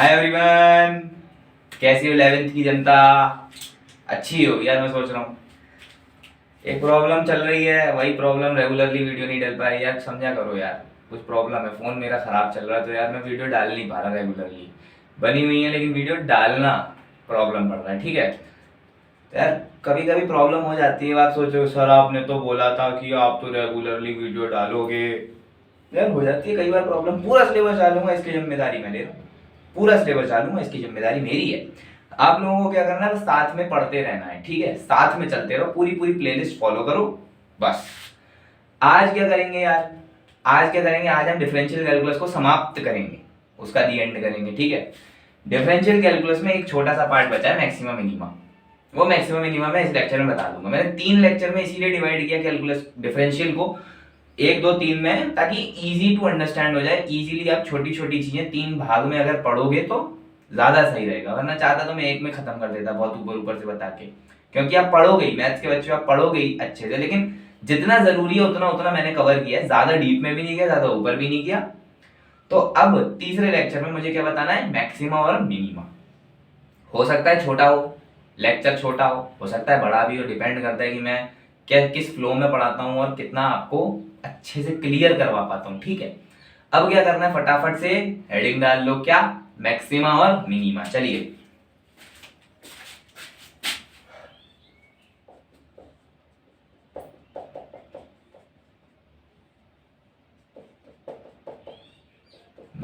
Hi everyone, कैसी हो 11th की जनता? अच्छी हो यार। मैं सोच रहा हूँ एक प्रॉब्लम चल रही है, वही प्रॉब्लम, रेगुलरली वीडियो नहीं डल पा रही यार। समझा करो यार, कुछ प्रॉब्लम है, फ़ोन मेरा ख़राब चल रहा है तो यार मैं वीडियो डाल नहीं पा रहा रेगुलरली। बनी हुई है लेकिन वीडियो डालना प्रॉब्लम पड़ रहा है। ठीक है यार, कभी कभी प्रॉब्लम हो जाती है। आप सोचो सर आपने तो बोला था कि आप तो रेगुलरली वीडियो डालोगे। यार हो जाती है कई बार प्रॉब्लम। पूरा सिलेबस डालूंगा इसकी जिम्मेदारी मैं ले रहा हूँ, पूरा सिलेबस डालूंगा इसकी जिम्मेदारी मेरी है। आप लोगों को क्या करना है, बस साथ में पढ़ते रहना है। ठीक है, साथ में चलते रहो, पूरी पूरी प्लेलिस्ट फॉलो करो बस। आज क्या करेंगे यार, आज क्या करेंगे, आज हम डिफरेंशियल कैलकुलस को समाप्त करेंगे, उसका दी एंड करेंगे। ठीक है, डिफरेंशियल कैलकुलस में एक छोटा सा पार्ट बचा है, मैक्सिमम मिनिमम। वो मैक्सिमम मिनिमम मैं इस लेक्चर में बता दूंगा। मैंने 3 लेक्चर में इसीलिए डिवाइड किया कैलकुलस डिफरेंशियल को, 1 2 3 में, ताकि इजी टू अंडरस्टैंड हो जाए। इजीली आप छोटी छोटी चीजें 3 भाग में अगर पढ़ोगे तो ज्यादा सही रहेगा। वरना चाहता तो मैं एक में खत्म कर देता, बहुत ऊपर ऊपर से बता के, क्योंकि आप पढ़ोगे ही, मैथ्स के बच्चे आप पढ़ोगे ही अच्छे से। लेकिन जितना जरूरी है उतना उतना मैंने कवर किया है, ज्यादा डीप में भी नहीं गया, ज्यादा ऊपर भी नहीं किया। तो अब तीसरे लेक्चर में मुझे क्या बताना है, मैक्सिमा और मिनिमा। हो सकता है छोटा हो, लेक्चर छोटा हो सकता है बड़ा भी हो, डिपेंड करता है कि मैं क्या किस फ्लो में पढ़ाता हूँ और कितना आपको अच्छे से क्लियर करवा पाता हूँ। ठीक है, अब क्या करना है, फटाफट से हेडिंग डाल लो, क्या, मैक्सिमा और मिनिमा। चलिए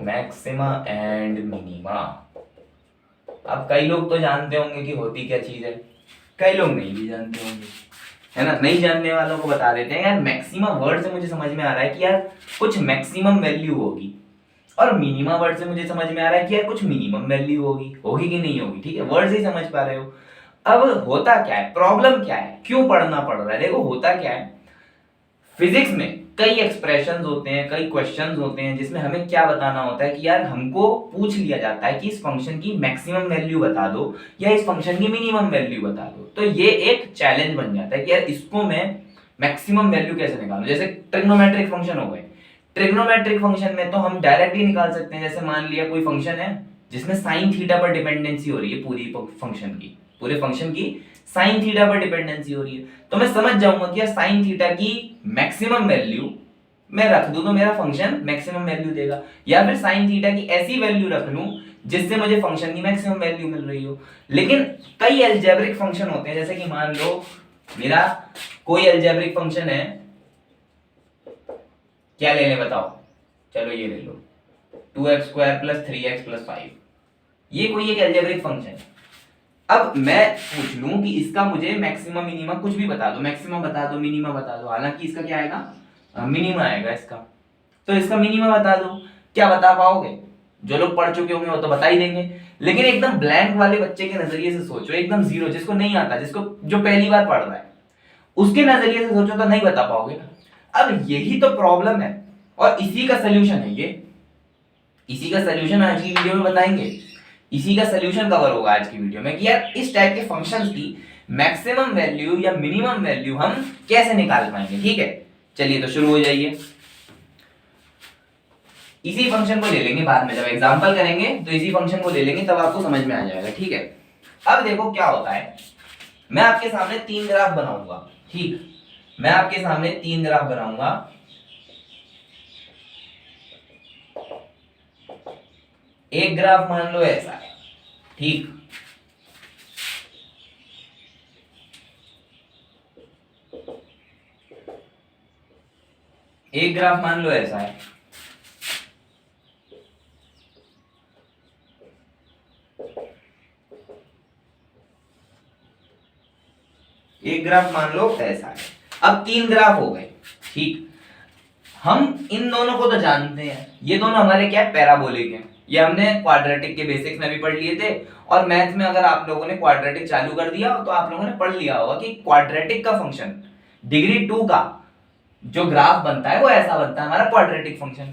मैक्सिमा एंड मिनिमा। अब कई लोग तो जानते होंगे कि होती क्या चीज है, कई लोग नहीं भी जानते होंगे, है ना। नहीं जानने वालों को बता देते हैं यार। मैक्सिमा वर्ड से मुझे समझ में आ रहा है कि यार कुछ मैक्सिमम वैल्यू होगी, और मिनिमा वर्ड से मुझे समझ में आ रहा है कि यार कुछ मिनिमम वैल्यू होगी। होगी कि नहीं होगी, ठीक है, वर्ड से ही समझ पा रहे हो। अब होता क्या है, प्रॉब्लम क्या है, क्यों पढ़ना पड़ रहा है। देखो होता क्या है, फिजिक्स में कई एक्सप्रेशंस होते हैं, कई क्वेश्चंस होते हैं, जिसमें हमें क्या बताना होता है कि यार हमको पूछ लिया जाता है कि इस फंक्शन की मैक्सिमम वैल्यू बता दो या इस फंक्शन की मिनिमम वैल्यू बता दो। तो ये एक चैलेंज बन जाता है कि यार इसको मैं मैक्सिमम वैल्यू कैसे निकालूं। जैसे ट्रिग्नोमेट्रिक फंक्शन हो गए, ट्रिग्नोमेट्रिक फंक्शन में तो हम डायरेक्ट ही निकाल सकते हैं। जैसे मान लिया कोई फंक्शन है जिसमें साइन थीटा पर डिपेंडेंसी हो रही है, पूरी फंक्शन की, पूरे फंक्शन की साइन थीटा पर डिपेंडेंसी हो रही है, तो मैं समझ जाऊंगा कि यार साइन थीटा की मैक्सिमम वैल्यू मैं रख दूं तो मेरा फंक्शन मैक्सिमम वैल्यू देगा, या फिर साइन थीटा की ऐसी वैल्यू रख लूं जिससे मुझे फंक्शन की मैक्सिमम वैल्यू मिल रही हो। लेकिन कई अलजेब्रिक फंक्शन होते हैं, जैसे कि मान लो मेरा कोई अलजेब्रिक फंक्शन है, क्या ले ले बताओ, चलो ये ले लो, 2x² + 3x + 5। ये कोई एक अलजेब्रिक फंक्शन है। अब मैं पूछ लूं कि इसका मुझे मैक्सिमम मिनिमा कुछ भी बता दो, मैक्सिमम बता दो, मिनिमा बता दो, हालांकि इसका क्या आएगा, मिनिमा आएगा इसका। तो इसका मिनिमा बता दो, क्या बता पाओगे? जो लोग पढ़ चुके होंगे वो तो बता ही देंगे। लेकिन एकदम ब्लैंक वाले बच्चे के नजरिए से सोचो, एकदम जीरो, जिसको नहीं आता, जिसको जो पहली बार पढ़ रहा है, उसके नजरिए से सोचो तो नहीं बता पाओगे ना। अब यही तो प्रॉब्लम है, और इसी का सोल्यूशन है ये, इसी का सोल्यूशन आज की वीडियो में बताएंगे। इसी का सोल्यूशन कवर होगा आज की वीडियो में कि यार इस टाइप के फंक्शंस की मैक्सिमम वैल्यू या मिनिमम वैल्यू हम कैसे निकाल पाएंगे। ठीक है, चलिए तो शुरू हो जाइए। इसी फंक्शन को ले लेंगे बाद में, जब एग्जांपल करेंगे तो इसी फंक्शन को ले लेंगे, तब आपको समझ में आ जाएगा। ठीक है, अब देखो क्या होता है, मैं आपके सामने 3 ग्राफ बनाऊंगा। ठीक, मैं आपके सामने 3 ग्राफ बनाऊंगा। एक ग्राफ मान लो ऐसा है, ठीक, एक ग्राफ मान लो ऐसा है, एक ग्राफ मान लो ऐसा है। अब 3 ग्राफ हो गए, ठीक, हम इन दोनों को तो जानते हैं, ये दोनों हमारे क्या है, पैराबोलिक हैं। ये हमने क्वाड्रेटिक के बेसिक्स में भी पढ़ लिए थे, और मैथ में अगर आप लोगों ने क्वाड्रेटिक चालू कर दिया तो आप लोगों ने पढ़ लिया होगा कि क्वाड्रेटिक का फंक्शन डिग्री 2 का जो ग्राफ बनता है वो ऐसा बनता है, हमारा क्वाड्रेटिक फंक्शन।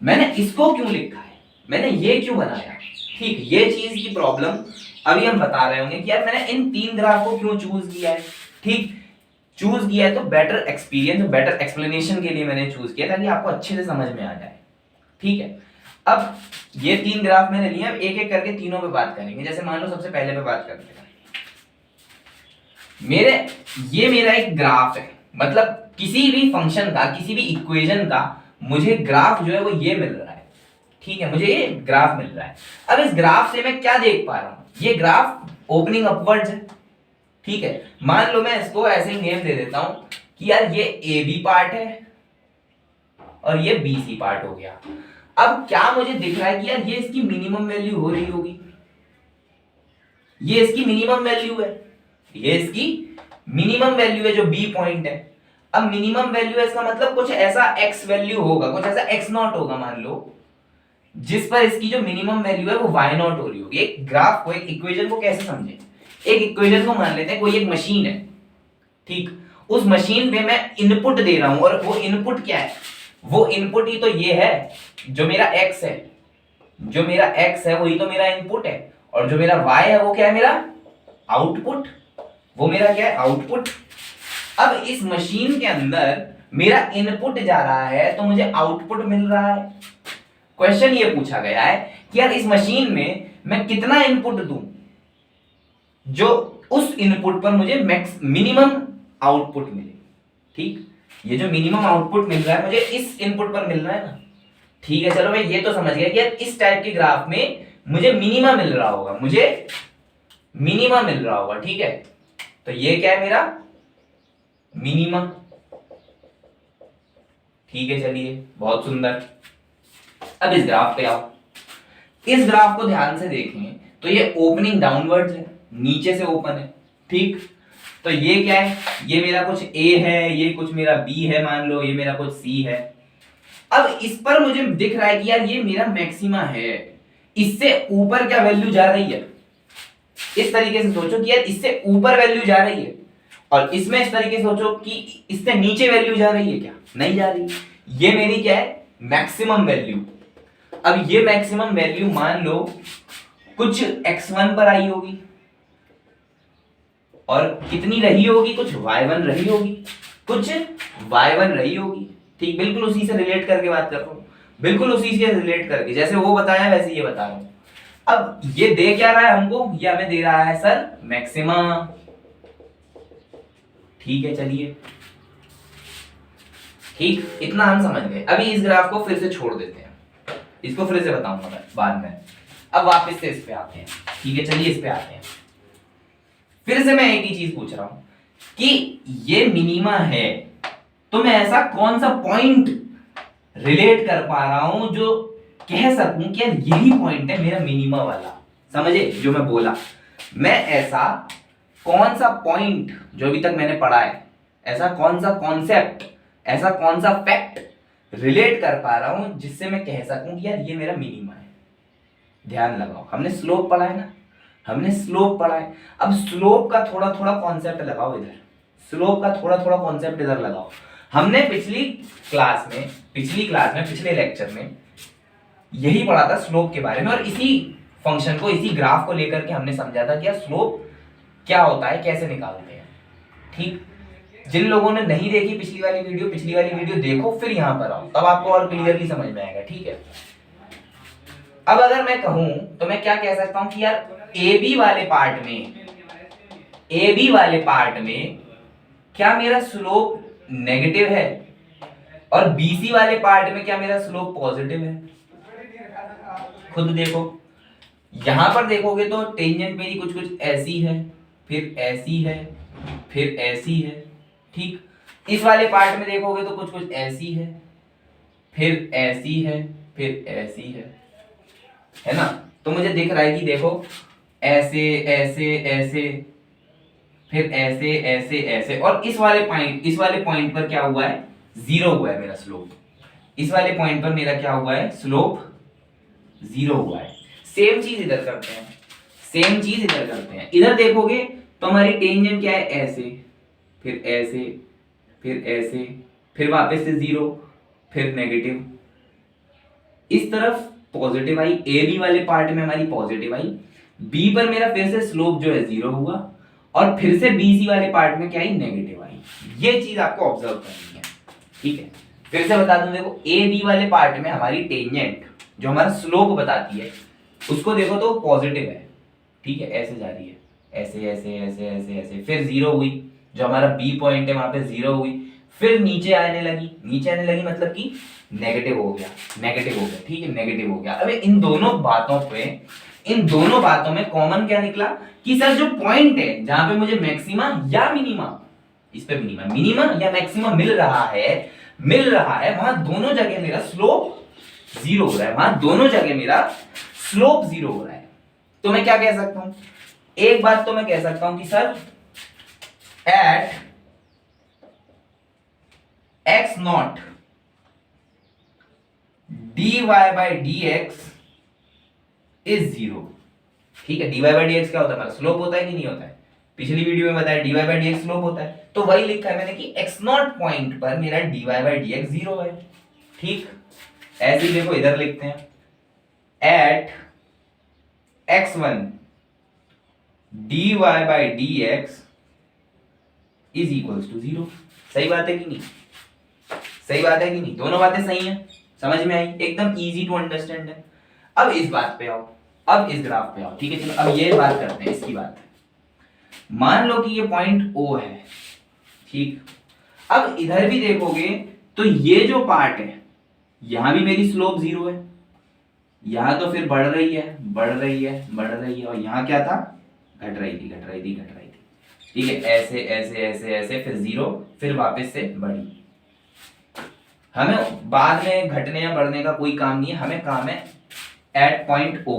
मैंने इसको क्यों लिखा है, मैंने ये क्यों बनाया, ठीक, ये चीज की प्रॉब्लम अभी हम बता रहे होंगे कि यार मैंने इन 3 ग्राफ को क्यों चूज किया है। ठीक, चूज किया है तो बेटर एक्सपीरियंस, बेटर एक्सप्लेनेशन के लिए मैंने चूज किया, ताकि आपको अच्छे से समझ में आ जाए। ठीक है, अब ये 3 ग्राफ मैंने लिए, अब एक एक करके तीनों पे बात करेंगे। जैसे मान लो सबसे पहले पे बात करते हैं, ये मेरा एक ग्राफ है, मतलब किसी भी फंक्शन का, किसी भी इक्वेशन का मुझे ग्राफ जो है वो ये मिल रहा है, ठीक है, मुझे ये ग्राफ मिल रहा है। अब इस ग्राफ से मैं क्या देख पा रहा हूं, ये ग्राफ ओपनिंग अपवर्ड्स है, ठीक है। मान लो मैं इसको ऐसे ही नेम दे देता हूं कि यार ये ए बी पार्ट है और ये बी सी पार्ट हो गया। अब क्या मुझे दिख रहा है कि यार ये इसकी मिनिमम वैल्यू हो रही होगी, ये इसकी मिनिमम वैल्यू है, ये इसकी मिनिमम वैल्यू है जो बी पॉइंट है। अब मिनिमम वैल्यू है इसका मतलब कुछ ऐसा एक्स वैल्यू होगा, कुछ ऐसा एक्स नॉट होगा मान लो, जिस पर इसकी जो मिनिमम वैल्यू है वो वाई नॉट हो रही होगी। एक ग्राफ को, एक इक्वेशन को कैसे समझे, एक इक्वेशन को मान लेते हैं कोई एक मशीन है, ठीक, उस मशीन पे मैं इनपुट दे रहा हूं और वो इनपुट क्या है, वो इनपुट ही तो ये है जो मेरा एक्स है, जो मेरा एक्स है वही तो मेरा इनपुट है, और जो मेरा वाई है वो क्या है, मेरा आउटपुट, वो मेरा क्या है, आउटपुट। अब इस मशीन के अंदर मेरा इनपुट जा रहा है तो मुझे आउटपुट मिल रहा है। क्वेश्चन ये पूछा गया है कि यार इस मशीन में मैं कितना इनपुट दूं जो उस इनपुट पर मुझे मिनिमम आउटपुट मिले, ठीक, ये जो मिनिमम आउटपुट मिल रहा है मुझे इस इनपुट पर मिल रहा है ना, ठीक है। चलो मैं ये तो समझ गया कि यार इस टाइप के ग्राफ में मुझे मिनिमा मिल रहा होगा, मुझे मिनिमा मिल रहा होगा, ठीक है। तो ये क्या है, मेरा मिनिमा, ठीक है। चलिए बहुत सुंदर। अब इस ग्राफ पे आओ, इस ग्राफ को ध्यान से देखें तो ये ओपनिंग डाउनवर्ड्स है, नीचे से ओपन है, ठीक। तो ये क्या है, ये मेरा कुछ ए है, ये कुछ मेरा बी है, मान लो ये मेरा कुछ सी है। अब इस पर मुझे दिख रहा है कि यार ये मेरा मैक्सिमा है, इससे ऊपर क्या वैल्यू जा रही है, इस तरीके से सोचो कि यार इससे ऊपर वैल्यू जा रही है, और इसमें इस तरीके से सोचो कि इससे नीचे वैल्यू जा रही है, क्या नहीं जा रही। ये मेरी क्या है, मैक्सिमम वैल्यू। अब ये मैक्सिमम वैल्यू मान लो कुछ x1 पर आई होगी, और कितनी रही होगी, कुछ y1 रही होगी, कुछ y1 रही होगी, ठीक। बिल्कुल उसी से रिलेट करके बात कर रहा हूं, बिल्कुल उसी से रिलेट करके, जैसे वो बताया वैसे ये बता रहा हूं। अब ये दे क्या रहा है हमको, ये हमें दे रहा है सर मैक्सिमा, ठीक है। चलिए ठीक, इतना हम समझ गए। अभी इस ग्राफ को फिर से छोड़ देते हैं, इसको फिर से बताऊंगा मैं बाद में। अब वापस से इस पे आते हैं, ठीक है। चलिए इस पे आते हैं, फिर से मैं एक ही चीज पूछ रहा हूं कि ये मिनिमा है, तो मैं ऐसा कौन सा पॉइंट रिलेट कर पा रहा हूं जो कह सकूं कि यही पॉइंट है मेरा मिनिमा वाला, समझे जो मैं बोला। मैं ऐसा कौन सा पॉइंट जो अभी तक मैंने पढ़ा है, ऐसा कौन सा कॉन्सेप्ट, ऐसा कौन सा फैक्ट रिलेट कर पा रहा हूं जिससे मैं कह सकूं कि यार ये मेरा मिनिमा है। ध्यान लगाओ, हमने स्लोप पढ़ा है ना, हमने स्लोप पढ़ा है। अब स्लोप का थोड़ा थोड़ा कॉन्सेप्ट लगाओ इधर, स्लोप का थोड़ा थोड़ा कॉन्सेप्ट इधर लगाओ। हमने पिछली क्लास में, पिछले लेक्चर में यही पढ़ा था स्लोप के बारे में, और इसी फंक्शन को, इसी ग्राफ को लेकर के हमने समझा था कि यार स्लोप क्या होता है, कैसे निकालते हैं, ठीक। जिन लोगों ने नहीं देखी पिछली वाली वीडियो देखो, फिर यहां पर आओ, तब आपको और क्लियरली समझ में आएगा, ठीक है। अब अगर मैं कहूं तो मैं क्या कह सकता हूं कि यार ए बी वाले पार्ट में क्या मेरा स्लोप नेगेटिव है, और बीसी वाले पार्ट में क्या मेरा स्लोप पॉजिटिव है। खुद देखो, यहां पर देखोगे तो टेंजेंट मेरी कुछ कुछ ऐसी है, फिर ऐसी है, फिर ऐसी है, ठीक। इस वाले पार्ट में देखोगे तो कुछ कुछ ऐसी है, फिर ऐसी है, फिर ऐसी है ना। तो मुझे दिख रहा है कि देखो ऐसे ऐसे ऐसे, फिर ऐसे ऐसे ऐसे, और इस वाले पॉइंट पर क्या हुआ है, जीरो हुआ है मेरा स्लोप। इस वाले पॉइंट पर मेरा क्या हुआ है, स्लोप जीरो हुआ है। सेम चीज इधर करते हैं, इधर देखोगे तो हमारी टेंजेंट क्या है, ऐसे, फिर ऐसे, फिर ऐसे, फिर वापस से जीरो, फिर नेगेटिव। इस तरफ पॉजिटिव आई, ए बी वाले पार्ट में हमारी पॉजिटिव आई, बी पर मेरा फिर से स्लोप जो है जीरो हुआ, और फिर से बी सी वाले पार्ट में क्या आई, नेगेटिव आई। ये चीज आपको ऑब्जर्व करनी है, ठीक है। फिर से बता दूं, देखो ए बी वाले पार्ट में हमारी टेंजेंट जो हमारा स्लोप बताती है उसको देखो तो पॉजिटिव है, ठीक है, ऐसे जा रही है, ऐसे ऐसे ऐसे ऐसे ऐसे, फिर जीरो हुई, जो हमारा बी पॉइंट है वहां पे जीरो हुई, फिर नीचे आने लगी, नीचे आने लगी मतलब कि नेगेटिव हो गया, नेगेटिव हो गया, ठीक है, नेगेटिव हो गया। अब इन दोनों बातों पे, इन दोनों बातों में कॉमन क्या निकला कि सर जो पॉइंट है जहां पे मुझे मैक्सिमा या मिनिमा, इस पे मिनिमा, मिनिमा या मैक्सिमा मिल रहा है वहां दोनों जगह मेरा स्लोप जीरो हो रहा है, वहां दोनों जगह मेरा स्लोप जीरो हो रहा है। तो मैं क्या कह सकता हूं, एक बात तो मैं कह सकता हूं कि sir at x not dy by dx is zero, ठीक है। dy by dx क्या होता है, हमारा स्लोप होता है कि नहीं होता है, पिछली वीडियो में बताया dy by dx स्लोप होता है, तो वही लिखा है मैंने कि x नॉट पॉइंट पर मेरा dy by dx जीरो है, ठीक। ऐसे ही देखो इधर लिखते हैं at x1 dy by dx is equals to zero. सही बात है कि नहीं, सही बात है कि नहीं, दोनों बातें सही हैं, समझ में आई, एकदम इजी टू अंडरस्टैंड है। अब इस बात पे आओ, अब इस ग्राफ पे आओ, ठीक है। चलो अब ये बात करते हैं, इसकी बात मान लो कि ये पॉइंट O है, ठीक। अब इधर भी देखोगे तो ये जो पार्ट है यहां भी मेरी स्लोप जीरो है, यहां तो फिर बढ़ रही है बढ़ रही है बढ़ रही है, और यहां क्या था, घट रही थी घट रही थी घट रही थी, ठीक है, ऐसे ऐसे ऐसे ऐसे, फिर जीरो, फिर वापस से बढ़ी। हमें बाद में घटने या बढ़ने का कोई काम नहीं है, हमें काम है एट पॉइंट O।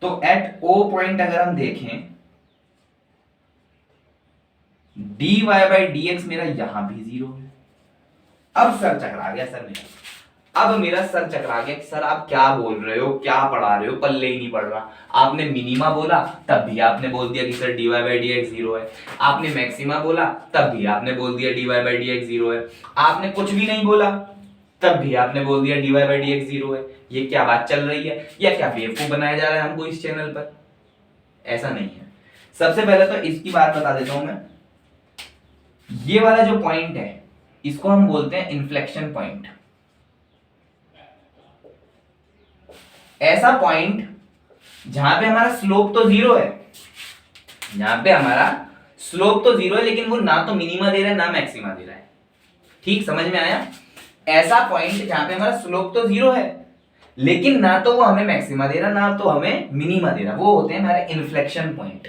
तो एट O पॉइंट अगर हम देखें dy by dx मेरा यहां भी जीरो है। अब सर चकरा गया सर मेरा, अब मेरा सर चकरा गया कि सर आप क्या बोल रहे हो, क्या पढ़ा रहे हो, पल्ले ही नहीं पड़ रहा। आपने मिनिमा बोला तब भी आपने बोल दिया कि sir dy by dx zero है, आपने मैक्सिमा बोला तब भी आपने बोल दिया dy by dx जीरो है, आपने कुछ भी नहीं बोला तब भी आपने बोल दिया dy by dx जीरो है। ये क्या बात चल रही है, या क्या बेवकूफ बनाया जा रहा है हमको इस चैनल पर? ऐसा नहीं है। सबसे पहले तो इसकी बात बता देता हूं मैं, ये वाला जो पॉइंट है इसको हम बोलते हैं इन्फ्लेक्शन पॉइंट। ऐसा पॉइंट जहां पे हमारा स्लोप तो जीरो है, जहां पे हमारा स्लोप तो जीरो है लेकिन वो ना तो मिनिमा दे रहा है ना मैक्सिमा दे रहा है, ठीक, समझ में आया। ऐसा पॉइंट जहां पे हमारा स्लोप तो जीरो है लेकिन ना तो वो हमें मैक्सिमा दे रहा ना तो हमें मिनिमा दे रहा, वो होते हैं हमारे इन्फ्लेक्शन पॉइंट,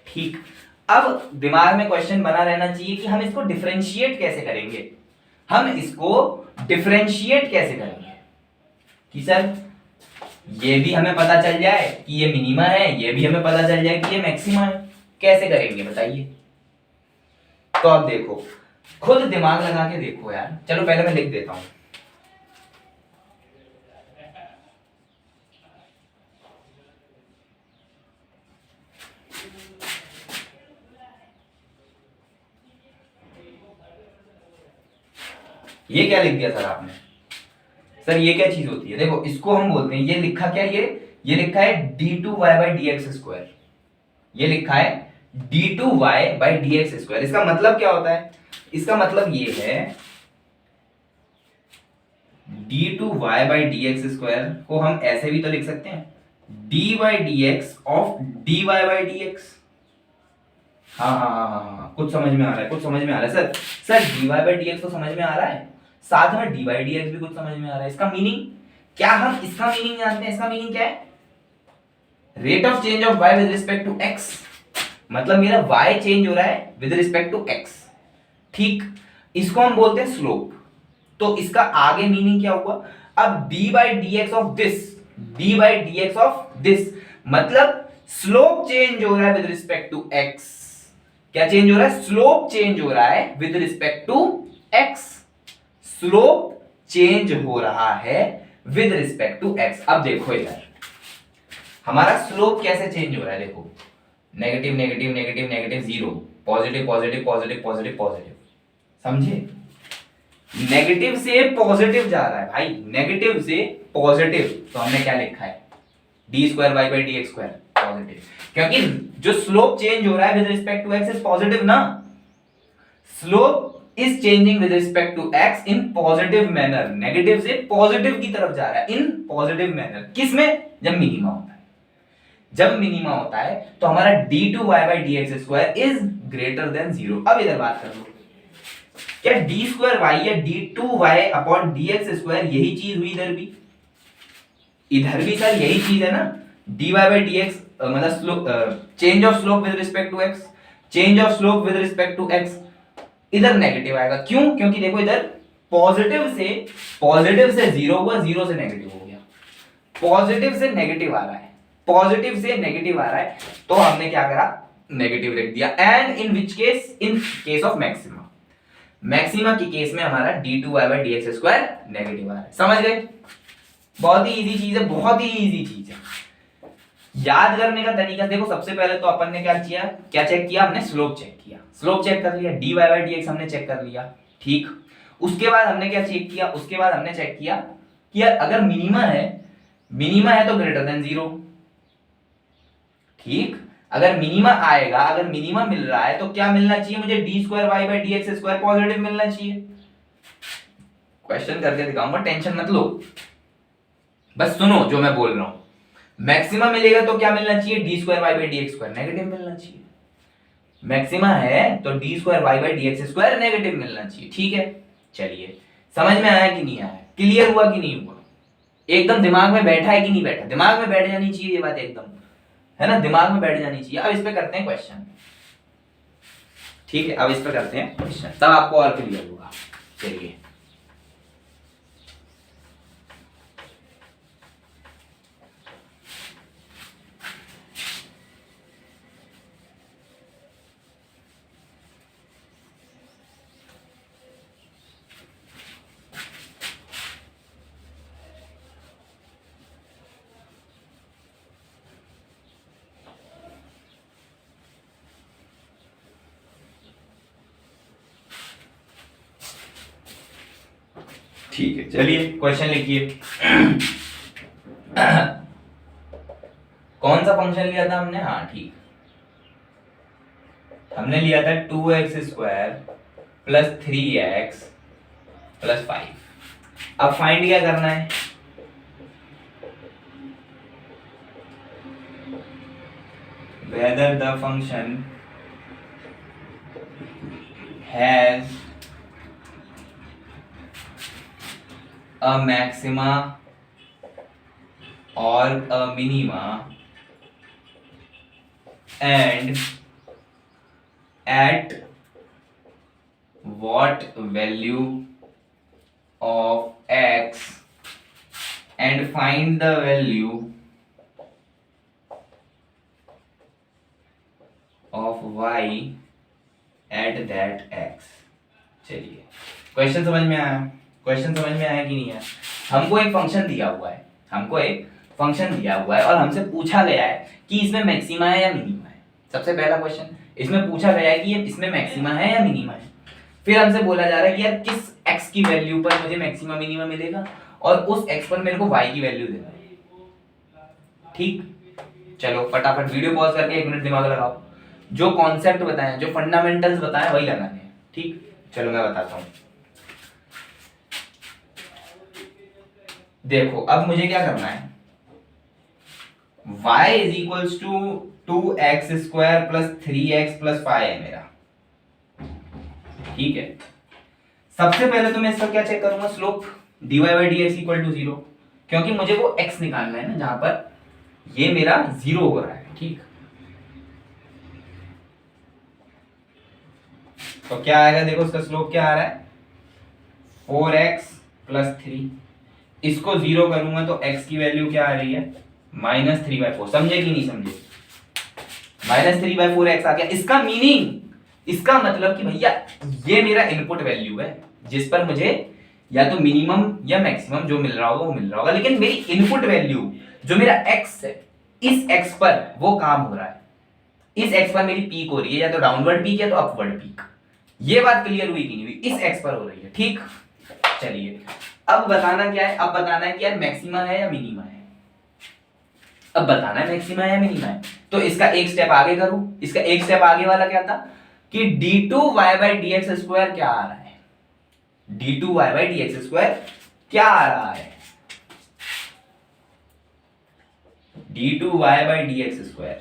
ठीक। अब दिमाग में क्वेश्चन बना रहना चाहिए कि हम इसको डिफरेंशिएट कैसे करेंगे, हम इसको डिफरेंशिएट कैसे करेंगे कि सर ये भी हमें पता चल जाए कि ये मिनिमा है, ये भी हमें पता चल जाए कि ये मैक्सिमा है, कैसे करेंगे बताइए। तो अब देखो, खुद दिमाग लगा के देखो यार। चलो पहले मैं लिख देता हूं, ये क्या लिख दिया सर आपने, सर ये क्या चीज होती है, देखो इसको हम बोलते हैं, ये लिखा क्या, ये लिखा है d2y by dx स्क्वायर, ये लिखा है d2y by dx स्क्वायर। इसका मतलब क्या होता है, इसका मतलब ये है d2y by dx स्क्वायर को हम ऐसे भी तो लिख सकते हैं d by dx of dy by dx। हाँ, कुछ समझ में आ रहा है, कुछ समझ में आ रहा है सर dy by dx तो समझ में आ रहा है, साथ में dy by dx भी कुछ समझ में आ रहा है। इसका मीनिंग क्या, हम इसका मीनिंग जानते हैं, इसका मीनिंग क्या है, rate of change of y with respect to x, मतलब मेरा y चेंज हो रहा है विद रिस्पेक्ट टू x, ठीक। इसको हम बोलते हैं स्लोप। तो इसका आगे मीनिंग क्या हुआ, अब d by dx of this, d by dx of this मतलब स्लोप चेंज हो रहा है विद रिस्पेक्ट टू x। क्या चेंज हो रहा है, स्लोप चेंज हो रहा है with respect to x, slope change हो रहा है विद रिस्पेक्ट टू x। अब देखो इधर हमारा स्लोप कैसे चेंज हो रहा है, देखो negative negative negative negative zero, positive positive positive positive positive, समझे, नेगेटिव से पॉजिटिव जा रहा है भाई, नेगेटिव से पॉजिटिव। तो हमने क्या लिखा है D square Y by D x square positive, क्योंकि जो स्लोप चेंज हो रहा है with respect to X is positive ना, slope is changing with respect to X in positive manner, negative से पॉजिटिव की तरफ जा रहा है इन पॉजिटिव मैनर, किसमें? जब मिनिमा होता है। जब मिनिमा होता है तो हमारा d2y by D x square is greater than 0। अब इधर बात कर लो, क्या डी स्क्वायर वाई या d2y upon D x square यही चीज हुई इधर भी? इधर भी सर यही चीज है ना, dy बाई डी एक्स मतलब slope, change of slope with respect to x, change of slope with respect to x, इधर नेगेटिव आएगा। क्यों? क्योंकि देखो इधर पॉजिटिव से 0 हुआ, 0 से नेगेटिव हो गया, पॉजिटिव से नेगेटिव आ रहा है, पॉजिटिव से नेगेटिव आ रहा है, तो हमने क्या करा? नेगेटिव लिख दिया। And in which case? In case of maxima, maxima के केस में हमारा d2y by D x square negative आ रहा है। समझ गए? बहुत ही इजी चीज है, बहुत ही इजी चीज है। याद करने का तरीका देखो, सबसे पहले तो अपन ने क्या किया, क्या चेक किया? हमने स्लोप चेक किया, स्लोप चेक कर लिया, dy बाई dx हमने चेक कर लिया, ठीक। उसके बाद हमने क्या चेक किया? उसके बाद हमने चेक किया कि यार अगर मिनिमा है तो ग्रेटर देन 0, ठीक। अगर मिनिमा आएगा, अगर मिनिमा मिल रहा है तो क्या मिलना चाहिए मुझे? D square Y by D x square positive मिलना चाहिए। क्वेश्चन करके दिखाऊंगा, टेंशन मत लो, बस सुनो जो मैं बोल रहा हूं। मैक्सिमा मिलेगा तो क्या मिलना चाहिए? D square Y by D x square negative मिलना चाहिए। मैक्सिमा है तो d square Y by D x square negative मिलना चाहिए, ठीक है। चलिए, समझ में आया कि नहीं आया? क्लियर हुआ कि नहीं हुआ? एकदम दिमाग में बैठा है कि नहीं बैठा? दिमाग में बैठ जानी चाहिए ये बात, एकदम है ना, दिमाग में बैठ जानी चाहिए। अब इस पे करते हैं क्वेश्चन, ठीक है। अब इस पे करते हैं क्वेश्चन, तब आपको और क्लियर होगा। चलिए, ठीक है, चलिए क्वेश्चन लिखिए। कौन सा फंक्शन लिया था हमने? हाँ ठीक, हमने लिया था 2x square plus 3x plus 5। अब फाइंड क्या करना है? Whether the function has a maxima or a minima and at what value of x and find the value of y at that x। चलिए, क्वेश्चन समझ में आया? Question समझ में आया कि नहीं आया? हमको एक फंक्शन दिया हुआ है, हमको एक फंक्शन दिया हुआ है और हमसे पूछा गया है कि इसमें मैक्सिमा है या मिनिमा है। सबसे पहला क्वेश्चन, इसमें पूछा गया है कि ये इसमें मैक्सिमा है या मिनिमा है। फिर हमसे बोला जा रहा है कि यार किस x की वैल्यू पर मुझे मैक्सिमा मिनिमा मिलेगा और उस x पर मेरे को y की वैल्यू देना है, ठीक। चलो फटाफट वीडियो पॉज करके 1 मिनट दिमाग लगाओ, जो कॉन्सेप्ट बताए, जो फंडामेंटल्स बताए वही लगाने हैं, ठीक। चलो मैं बताता हूँ। देखो अब मुझे क्या करना है, y is equals to 2x square plus 3x plus 5 है मेरा, ठीक है। सबसे पहले तो मैं इसका क्या चेक करूंगा? Slope, dy by D x equal to 0, क्योंकि मुझे वो x निकालना है ना जहां पर ये मेरा 0 हो रहा है, ठीक। तो क्या आएगा? देखो उसका स्लोप क्या आ रहा है? 4x plus 3। इसको 0 करूंगा तो x की वैल्यू क्या आ रही है? -3/4। समझे कि नहीं समझे? -3/4 x आ गया। इसका मीनिंग, इसका मतलब कि भैया ये मेरा इनपुट वैल्यू है जिस पर मुझे या तो मिनिमम या मैक्सिमम जो मिल रहा होगा वो मिल रहा होगा, लेकिन मेरी इनपुट वैल्यू जो मेरा x है, इस x पर वो काम हो रहा है, इस x पर मेरी पीक हो रही है, या तो डाउनवर्ड पीक या तो अपवर्ड पीक। ये बात क्लियर हुई कि नहीं हुई? इस x पर हो रही है, ठीक। चलिए अब बताना क्या है? अब बताना है कि यार मैक्सिमा है या मिनिमा है। अब बताना है मैक्सिमा है या मिनिमा है, तो इसका एक स्टेप आगे करूं। इसका एक स्टेप आगे वाला क्या था कि d2y by D x square क्या आ रहा है? d2y/dx² क्या आ रहा है? d2y/dx²।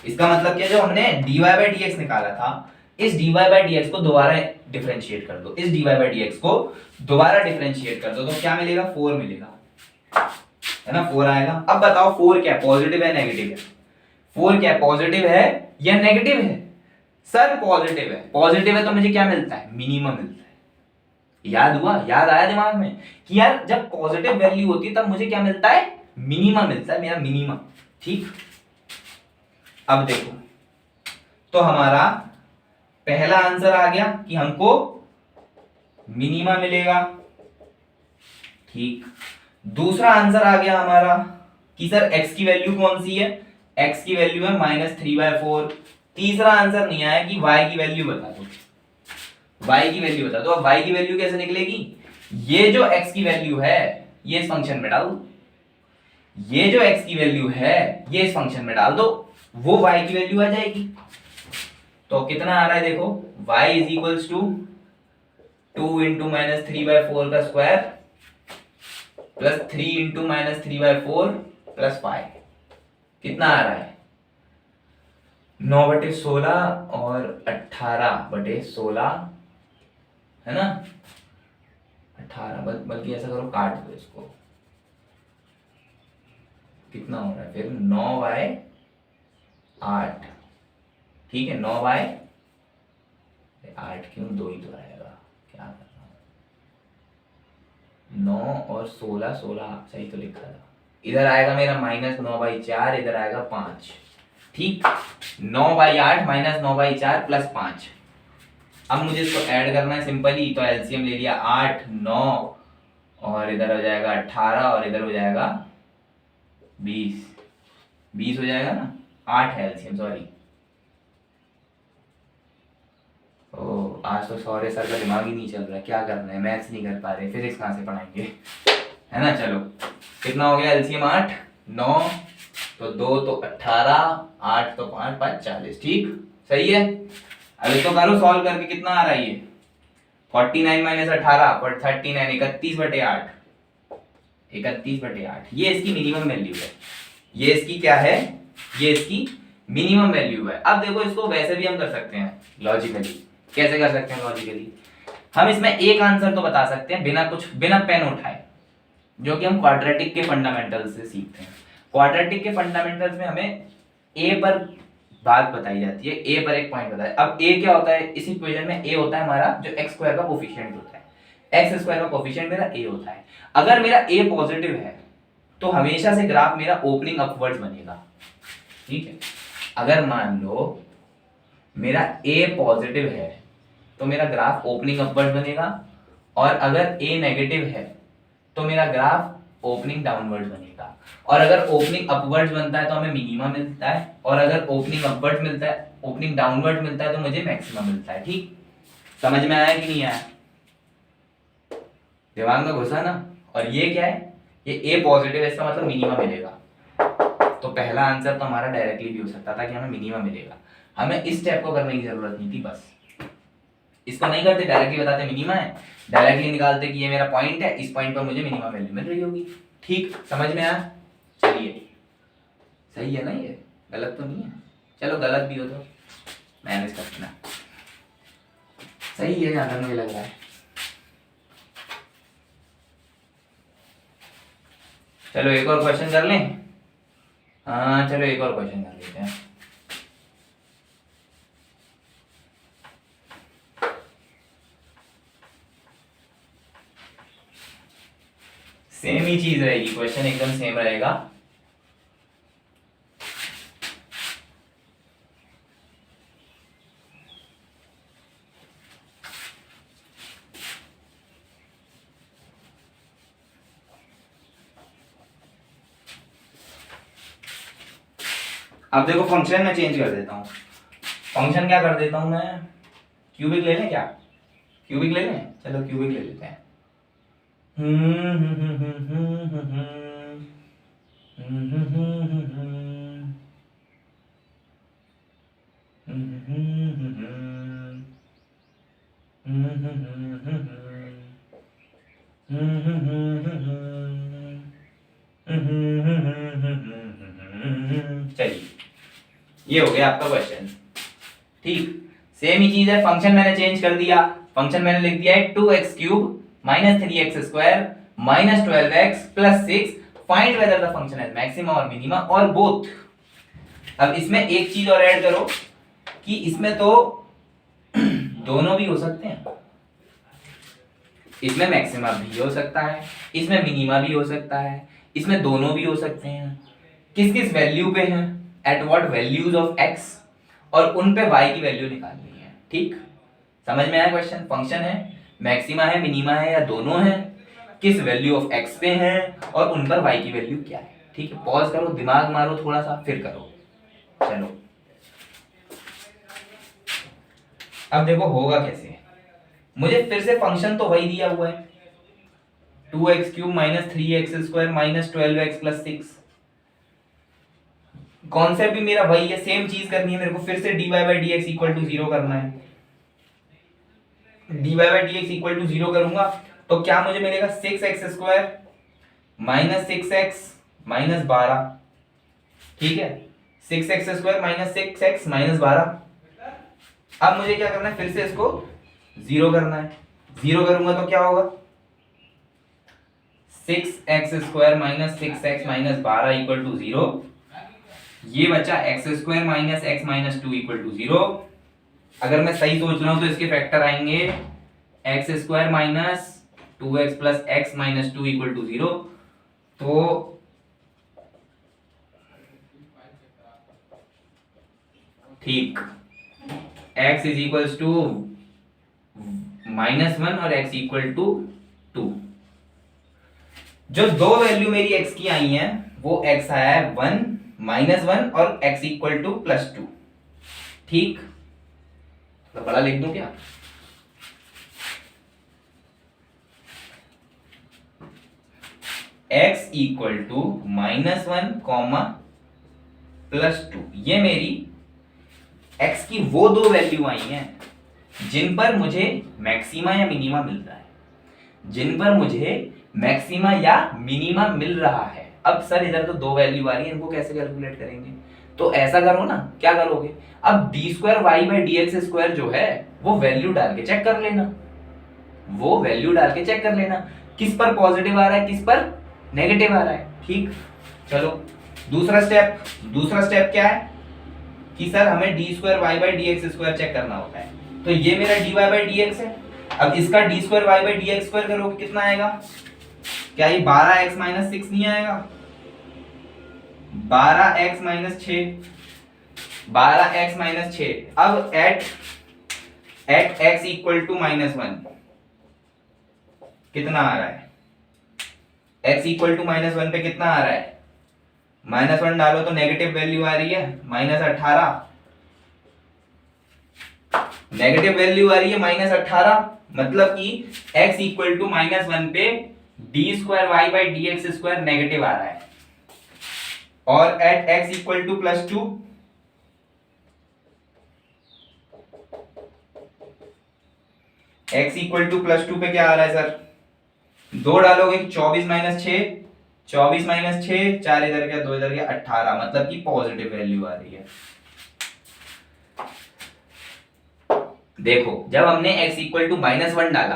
इसका मतलब क्या, जो हमने dy/dx निकाला था, इस dy/dx को दोबारा डिफरेंशिएट कर दो, इस dy/dx को दोबारा डिफरेंशिएट कर दो, तो क्या मिलेगा? 4 मिलेगा, है ना, 4 आएगा। अब बताओ 4 क्या पॉजिटिव है नेगेटिव है? 4 क्या पॉजिटिव है या नेगेटिव है? सर पॉजिटिव है। पॉजिटिव है तो मुझे क्या मिलता है? मिनिमम मिलता है। याद हुआ, याद आया दिमाग में कि यार जब पॉजिटिव वैल्यू होती है तब मुझे क्या मिलता है? मिनिमम मिलता है, मेरा मिनिमम। ठीक, अब देखो, तो हमारा पहला आंसर आ गया कि हमको मिनिमम मिलेगा। ठीक, दूसरा आंसर आ गया हमारा कि सर x की वैल्यू कौन सी है? x की वैल्यू है -3/4। तीसरा आंसर नहीं आया कि y की वैल्यू बता दो, y की वैल्यू बता दो। अब y की वैल्यू कैसे निकलेगी? ये जो x की वैल्यू है ये इस फंक्शन में डाल दो, ये जो x की वैल्यू है ये इस फंक्शन में डाल दो, वो y की वैल्यू आ जाएगी। तो कितना आ रहा है देखो, y is equals to 2 into -3/4 का स्क्वायर प्लस 3 इंटू -3/4 प्लस 5। कितना आ रहा है? 9/16 और 18/16, है ना, 18, बल्कि ऐसा करो काट दो इसको, कितना हो रहा है फिर? 9/8। ठीक है, 9/8 क्यों, 2 ही तो आएगा, क्या करना, 9 और 16, 16 सही तो लिखा था। इधर आएगा मेरा -9/4, इधर आएगा 5। ठीक, 9/8 -9/4 प्लस 5। अब मुझे इसको ऐड करना है सिंपली, तो एलसीएम ले लिया 8, 9 और इधर हो जाएगा 18 और इधर हो जाएगा 20। 20 हो जाएगा ना, 8 है एलसीएम, सॉरी। ओ, आज तो सॉरी सर का दिमाग ही नहीं चल रहा है, क्या कर रहे हैं, मैथ्स नहीं कर पा रहे, फिजिक्स कहाँ से पढ़ाएंगे, है ना। चलो, कितना हो गया एलसीएम? 8, 9 तो 2 तो 18, 8 तो 5, 5 40। ठीक, सही है। अब इसको करो सॉल्व करके, कितना आ रहा है ये? 49 - 18 पर 39, 31/8, 31/8। ये इसकी मिनिमम वैल्यू है, ये इसकी क्या है? ये इसकी मिनिमम वैल्यू है। अब देखो, इसको वैसे भी हम कर सकते हैं लॉजिकली। कैसे कर सकते हैं लॉजिकली? हम इसमें एक आंसर तो बता सकते हैं बिना पेन उठाए, जो कि हम क्वाड्रेटिक के फंडामेंटल्स से सीखते हैं। क्वाड्रेटिक के फंडामेंटल्स में हमें ए पर बात बताई जाती है, ए पर एक पॉइंट बताया। अब ए क्या होता है इस इक्वेशन में? ए होता है हमारा जो x स्क्वायर का कोफिशिएंट होता है, x स्क्वायर का कोफिशिएंट मेरा ए होता है। अगर मेरा ए पॉजिटिव है तो हमेशा से ग्राफ मेरा ओपनिंग अपवर्ड्स बनेगा। ठीक है, अगर मान लो मेरा ए पॉजिटिव है तो मेरा ग्राफ ओपनिंग अपवर्ड बनेगा, और अगर ए नेगेटिव है तो मेरा ग्राफ ओपनिंग डाउनवर्ड बनेगा। और अगर ओपनिंग अपवर्ड बनता है तो हमें मिनिमा मिलता है, और अगर ओपनिंग अपवर्ड मिलता है, ओपनिंग डाउनवर्ड मिलता है तो मुझे मैक्सिमम मिलता है। ठीक, समझ में आया कि नहीं आया? दिमाग में घुसा ना। और ये क्या है? ये ए पॉजिटिव है, इसका मतलब मिनिमा मिलेगा। तो पहला आंसर तो हमारा डायरेक्टली भी हो सकता था कि हमें मिनिमा मिलेगा, हमें इस स्टेप को करने की जरूरत नहीं थी। बस इसको नहीं करते, डायरेक्टली बताते मिनिमा है, डायरेक्टली निकालते कि ये मेरा पॉइंट है, इस पॉइंट पर मुझे मिनिमा वैल्यू मिल रही होगी। ठीक, समझ में आया? चलिए, सही है ना, ये गलत तो नहीं है? चलो गलत भी हो तो मैनेज कर लेना, सही है जहां तक मुझे लग रहा है। चलो एक और क्वेश्चन कर लें। हाँ चलो एक और क्वेश्चन कर लेते हैं। सेम ही चीज रहेगी, क्वेश्चन एकदम सेम रहेगा। अब देखो, फंक्शन में चेंज कर देता हूँ। फंक्शन क्या कर देता हूँ मैं? क्यूबिक ले लें क्या? क्यूबिक ले लें, चलो क्यूबिक ले लेते हैं। चलिए, ये हो गया आपका क्वेश्चन। ठीक, सेम ही चीज है, फंक्शन मैंने चेंज कर दिया। फंक्शन मैंने लिख दिया है 2x³ minus 3x² minus 12x plus 6, find whether the function has maxima और मिनिमा और बोथ। अब इसमें एक चीज और ऐड करो कि इसमें तो दोनों भी हो सकते हैं, इसमें मैक्सिमा भी हो सकता है, इसमें मिनिमा भी हो सकता है, इसमें दोनों भी हो सकते हैं। किस किस वैल्यू पे हैं, at what values of x, और उन पे y की वैल्यू निकालनी है। ठीक, समझ में आया क्वेश्चन? फंक्शन है, मैक्सिमा है, मिनिमा है, या दोनों है, किस वैल्यू ऑफ x पे हैं और उन पर y की वैल्यू क्या है। ठीक है, पॉज करो, दिमाग मारो थोड़ा सा, फिर करो। चलो अब देखो होगा कैसे। मुझे फिर से फंक्शन तो वही दिया हुआ है, 2x³ minus 3x² minus 12x plus 6। Concept भी मेरा वही है, सेम चीज करनी है मेरे को। फिर से dy/dx इक्वल टू 0 करना है। dy/dx इक्वल टू 0 करूंगा तो क्या मुझे मिलेगा, 6x² माइनस 6x माइनस 12। ठीक है, 6x² माइनस 6x माइनस 12। अब मुझे क्या करना है, फिर से इसको 0 करना है। 0 करूंगा तो क्या होगा, 6x² minus 6x minus 12 equal to 0। ये बचा x² minus x minus 2 equal to 0। अगर मैं सही सोच रहा हूं तो इसके फैक्टर आएंगे, x² minus 2x plus x minus 2 equal to 0। तो ठीक, x इज इक्वल्स टू -1 और x इक्वल टू 2। जो दो वैल्यू मेरी x की आई हैं वो x आया है 1 -1 और x इक्वल टू +2। ठीक, तो बड़ा लिख दूं क्या, x इक्वल टू -1 +2। ये मेरी x की वो दो वैल्यू आई हैं जिन पर मुझे मैक्सिमा या मिनिमा मिल रहा है, जिन पर मुझे मैक्सिमा या मिनिमा मिल रहा है। अब सर इधर तो दो वैल्यू आ रही है, इनको कैसे कैलकुलेट करेंगे? तो ऐसा करो ना, क्या करोगे, अब d2y/dx² जो है वो वैल्यू डाल के चेक कर लेना, वो वैल्यू डाल के चेक कर लेना किस पर पॉजिटिव आ रहा है, किस पर नेगेटिव आ रहा है। ठीक, चलो दूसरा स्टेप क्या है कि सर हमें d2y/dx² चेक करना होता है। तो ये मेरा dy/dx है। अब इसका d2y/dx² करोगे कितना आएगा, क्या ये 12x माइनस 6 नहीं आएगा, 12x माइनस 6, 12x माइनस 6। अब एट x इक्वल टू -1 कितना आ रहा है, x इक्वल टू -1 पे कितना आ रहा है, -1 डालो तो नेगेटिव वैल्यू आ रही है, -18। नेगेटिव वैल्यू आ रही है -18, मतलब कि x इक्वल टू -1 पे d2y/dx² नेगेटिव आ रहा है। और at x equal to +2 x equal to +2 पे क्या आ रहा है सर, 2 डालोगे 24 - 6, 24 - 6, 4 इधर गया, 2 इधर गया, 18, मतलब कि पॉजिटिव वैल्यू आ रही है। देखो जब हमने x इक्वल टू -1 डाला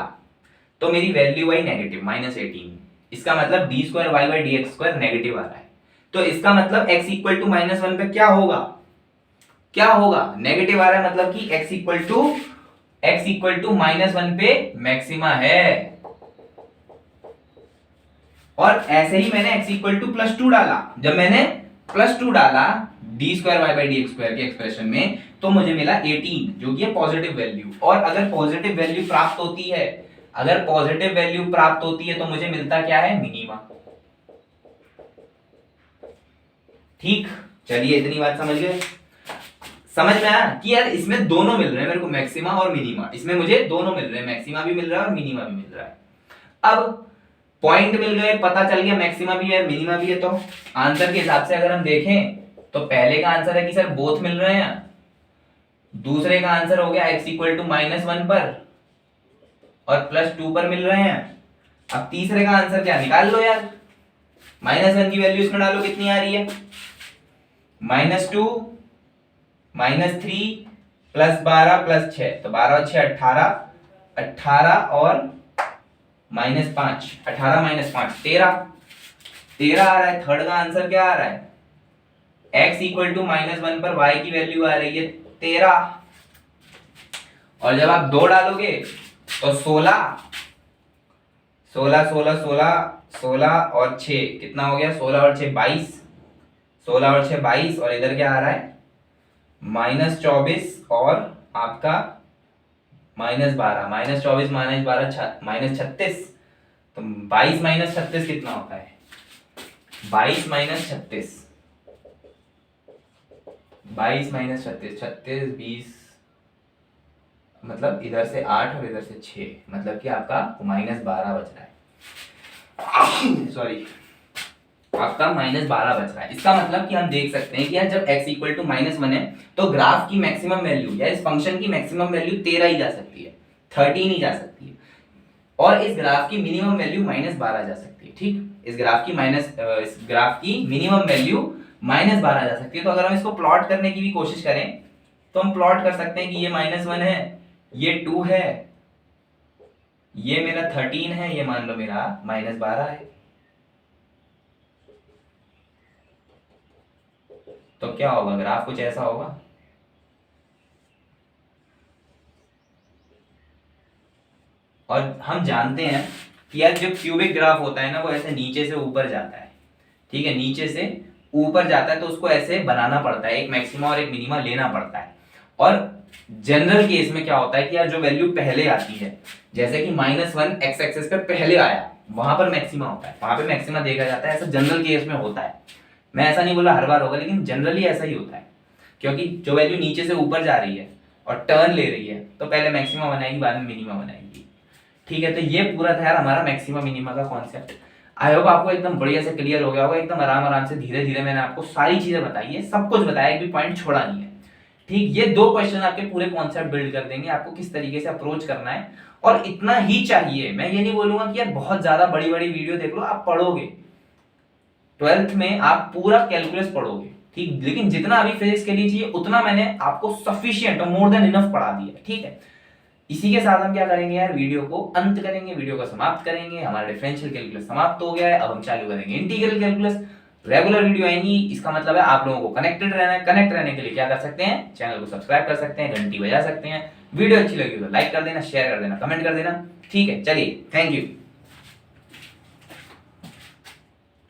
तो मेरी वैल्यू आई नेगेटिव -18। इसका मतलब d2y/dx² नेगेटिव आ रहा है। तो इसका मतलब x इक्वल टू -1 पे क्या होगा, क्या होगा, नेगेटिव आ रहा है, मतलब कि x इक्वल टू -1 पे मैक्सिमा है। और ऐसे ही मैंने x इक्वल टू +2 डाला। जब मैंने +2 डाला d2y/dx² के एक्सप्रेशन में तो मुझे मिला 18, जो कि है पॉजिटिव वैल्यू। और अगर पॉजिटिव वैल्यू प्राप्त होती है, अगर पॉजिटिव वैल्यू प्राप्त होती है तो मुझे मिलता क्या है, मिनिमा। ठीक, चलिए इतनी बात समझ गए। समझ में आया कि यार इसमें दोनों मिल रहे हैं मेरे को, मैक्सिमा और मिनिमा। इसमें मुझे दोनों मिल रहे हैं, मैक्सिमा भी मिल रहा है और मिनिमा भी मिल रहा है। अब पॉइंट मिल गए, पता चल गया मैक्सिमा भी है मिनिमा भी है। तो आंसर के हिसाब से अगर हम देखें तो पहले का आंसर है कि सर बोथ मिल रहे हैं, दूसरे का आंसर हो गया x इक्वल टू -1 पर और +2 पर मिल रहे हैं। अब तीसरे का आंसर क्या, निकाल लो यार। -1 की वैल्यू इसमें डालो, कितनी आ रही है? -2 -3 +12 +6, तो 12 और 6 18, 18 और -5, 18 -5 13, 13 आ रहा है। थर्ड का आंसर क्या आ रहा है? x इक्वल टू -1 पर y की वैल्यू आ रही है 13, और जब आप 2 डालोगे तो 16, 16 16 16 16 और 6 कितना हो गया? 16 और 6 22, 16 और 6 22, और इधर क्या आ रहा है? -24 और आपका -12, -24 -12 -36, तो 22 -36 कितना होता है? 22 -36, 22 -36, 36 20, मतलब इधर से 8 और इधर से 6, मतलब कि आपका -12 बच रहा है। सॉरी, आपका -12 बच रहा है। इसका मतलब कि हम देख सकते हैं कि यार जब x इक्वल टू -1 है तो ग्राफ की मैक्सिमम वैल्यू या इस फंक्शन की मैक्सिमम वैल्यू 13 ही जा सकती है, 13 ही जा सकती है, और इस ग्राफ की मिनिमम वैल्यू -12 जा सकती है। ठीक, इस ग्राफ की मिनिमम वैल्यू -12 जा सकती है। तो अगर हम इसको प्लॉट करने की भी कोशिश करें तो हम प्लॉट कर सकते हैं कि ये -1 है, ये 2 है, ये मेरा 13 है, ये मान लो मेरा -12 है। तो क्या होगा? ग्राफ कुछ ऐसा होगा। और हम जानते हैं कि यार जो क्यूबिक ग्राफ होता है ना वो ऐसे नीचे से ऊपर जाता है। ठीक है, नीचे से ऊपर जाता है तो उसको ऐसे बनाना पड़ता है, एक मैक्सिमा और एक मिनिमा लेना पड़ता है। और जनरल केस में क्या होता है कि यार जो वैल्यू पहले आती है, जैसे कि -1 x एक्सिस पे पहले आया, वहां पर मैक्सिमा होता है, वहां पे मैक्सिमा देखा जाता है। ऐसा जनरल केस में होता है, मैं ऐसा नहीं बोला हर बार होगा, लेकिन जनरली ऐसा ही होता है, क्योंकि जो वैल्यू नीचे से ऊपर जा रही है और टर्न ले रही है तो पहले मैक्सिमा बनाएगी, बाद में मिनिमा बनाएगी। ठीक है, तो ये पूरा था यार हमारा मैक्सिमा मिनिमा का कॉन्सेप्ट। आई होप आपको एकदम बढ़िया से क्लियर हो गया होगा। एकदम आराम आराम से धीरे धीरे मैंने आपको सारी चीजें बताई है, सब कुछ बताया, एक भी पॉइंट छोड़ा नहीं है। ठीक, ये 2 क्वेश्चन आपके पूरे कॉन्सेप्ट बिल्ड कर देंगे, आपको किस तरीके से अप्रोच करना है, और इतना ही चाहिए। मैं ये नहीं बोलूंगा कि यार बहुत ज्यादा बड़ी बड़ी वीडियो देख लो, आप पढ़ोगे 12th में आप पूरा कैलकुलस पढ़ोगे। ठीक, लेकिन जितना अभी फिजिक्स के लिए चाहिए उतना मैंने आपको सफिशिएंट और मोर देन इनफ पढ़ा दिया। ठीक है, इसी के साथ हम क्या करेंगे यार, वीडियो को अंत करेंगे, वीडियो को समाप्त करेंगे। हमारा डिफरेंशियल कैलकुलस समाप्त हो गया है, अब हम चालू करेंगे इंटीग्रल कैलकुलस। रेगुलर वीडियो आएंगी, इसका मतलब है आप लोगों को कनेक्टेड रहना है। कनेक्ट रहने के लिए क्या कर सकते हैं? चैनल को सब्सक्राइब कर सकते हैं, घंटी बजा सकते हैं। वीडियो अच्छी लगी तो लाइक कर देना, शेयर कर देना, कमेंट कर देना। ठीक है, चलिए, थैंक यू।